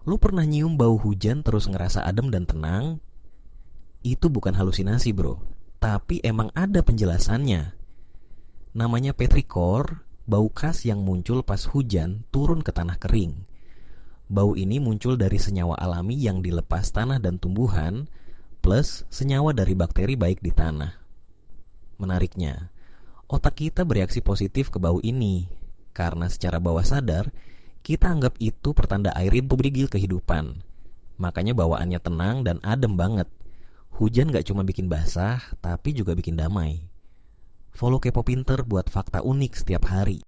Lu pernah nyium bau hujan terus ngerasa adem dan tenang? Itu bukan halusinasi bro, tapi emang ada penjelasannya. Namanya petrichor, bau khas yang muncul pas hujan turun ke tanah kering. Bau ini muncul dari senyawa alami yang dilepas tanah dan tumbuhan, plus senyawa dari bakteri baik di tanah. Menariknya, otak kita bereaksi positif ke bau ini, karena secara bawah sadar, kita anggap itu pertanda air itu bergil kehidupan. Makanya bawaannya tenang dan adem banget. Hujan gak cuma bikin basah, tapi juga bikin damai. Follow Kepo Pinter buat fakta unik setiap hari.